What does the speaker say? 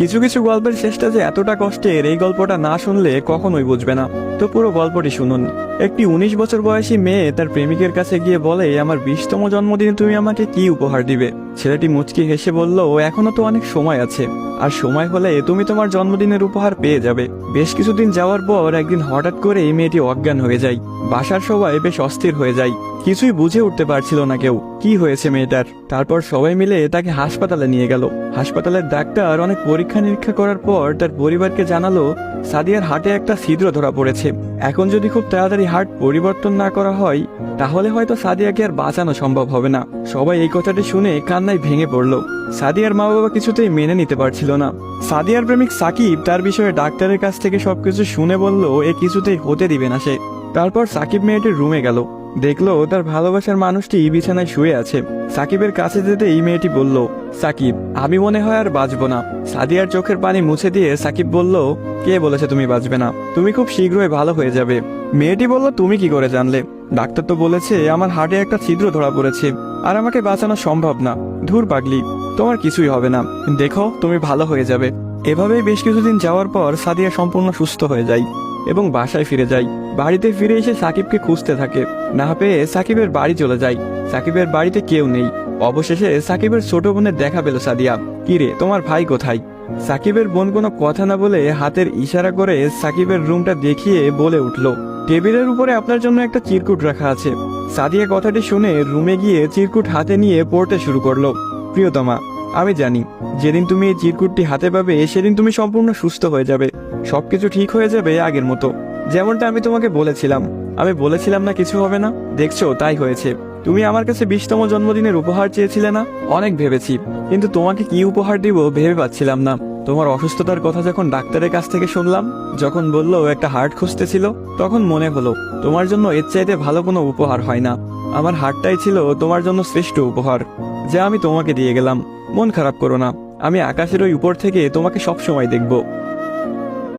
কিছু কিছু গল্পের শেষটা যে এতটা কষ্টের, এই গল্পটা না শুনলে কখনোই বুঝবে না। তো পুরো গল্পটি শুনুন। একটি 19 বছর বয়সী মেয়ে তার প্রেমিকের কাছে গিয়ে বলে, আমার 20তম জন্মদিনে তুমি আমাকে কি উপহার দিবে? ছেলেটি মুচকি হেসে বলল, এখনো তো অনেক সময় আছে, আর সময় হলে তুমি তোমার জন্মদিনের উপহার পেয়ে যাবে। বেশ কিছুদিন যাওয়ার পর একদিন হঠাৎ করে এই মেয়েটি অজ্ঞান হয়ে যায়। বাসার সবাই বেশ অস্থির হয়ে যায়, কিছুই বুঝে উঠতে পারছিল না কেউ কি হয়েছে মেয়েটার। তারপর সবাই মিলে তাকে হাসপাতালে নিয়ে গেল। হাসপাতালের ডাক্তার অনেক পরীক্ষা নিরীক্ষা করার পর তার পরিবারকে জানালো, সাদিয়ার হার্টে একটা ছিদ্র ধরা পড়েছে। এখন যদি খুব তাড়াতাড়ি হার্ট পরিবর্তন না করা হয়, তাহলে হয়তো সাদিয়াকে আর বাঁচানো সম্ভব হবে না। সবাই এই কথাটি শুনে কান্নায় ভেঙে পড়ল। সাদিয়ার মা বাবা কিছুতেই মেনে নিতে পারছিল না। সাদিয়ার প্রেমিক সাকিব তার বিষয়ে ডাক্তারের কাছ থেকে সবকিছু শুনে বলল, এ কিছুতেই হতে দিবে না সে। তারপর সাকিব মেয়েটির রুমে গেল, দেখলো তার ভালোবাসার মানুষটি বিছানায় শুয়ে আছে। সাকিবের কাছে যেতে এই মেয়েটি বলল, সাকিব, আমি মনে হয় আর বাঁচবো না। সাদিয়ার চোখের পানি মুছে দিয়ে সাকিব বলল, কে বলেছে তুমি বাঁচবে না? তুমি খুব শীঘ্রই ভালো হয়ে যাবে। মেয়েটি বলল, তুমি কি করে জানলে? ডাক্তার তো বলেছে আমার হার্টে একটা ছিদ্র ধরা পড়েছে, আর আমাকে বাঁচানো সম্ভব না। ধুর পাগলি, তোমার কিছুই হবে না, দেখো তুমি ভালো হয়ে যাবে। এভাবেই বেশ কিছুদিন যাওয়ার পর সাদিয়া সম্পূর্ণ সুস্থ হয়ে যায় এবং বাসায় ফিরে যায়। বাড়িতে ফিরে এসে সাকিবকে খুঁজতে থাকে, না পেয়ে সাকিবের বাড়ি চলে যায়। সাকিবের বাড়িতে কেউ নেই। অবশেষে সাকিবের ছোট বোনের দেখা পেল সাদিয়া। কিরে, তোমার ভাই কোথায়? সাকিবের বোন কোনো কথা না বলে হাতের ইশারা করে সাকিবের রুমটা দেখিয়ে বলে উঠল, টেবিলের উপরে আপনার জন্য একটা চিরকুট রাখা আছে। সাদিয়া কথাটি শুনে রুমে গিয়ে চিরকুট হাতে নিয়ে পড়তে শুরু করলো। প্রিয়তমা, আমি জানি যেদিন তুমি এই চিরকুটটি হাতে পাবে সেদিন তুমি সম্পূর্ণ সুস্থ হয়ে যাবে, সবকিছু ঠিক হয়ে যাবে আগের মতো, যেমনটা আমি তোমাকে বলেছিলাম। আমি বলেছিলাম না কিছু হবে না, দেখছো তাই হয়েছে। তুমি আমার কাছে 20তম জন্মদিনের উপহার চেয়েছিলে না? অনেক ভেবেছি, কিন্তু তোমাকে কি উপহার দিব ভেবে পাচ্ছিলাম না। তোমার অসুস্থতার কথা যখন ডাক্তারের কাছ থেকে শুনলাম, যখন বললো একটা হার্ট খুঁজতেছিল, তখন মনে হলো তোমার জন্য এর চাইতে ভালো কোনো উপহার হয় না। আমার হার্টটাই ছিল তোমার জন্য শ্রেষ্ঠ উপহার, যা আমি তোমাকে দিয়ে গেলাম। মন খারাপ করো না, আমি আকাশের ওই উপর থেকে তোমাকে সব সময় দেখব।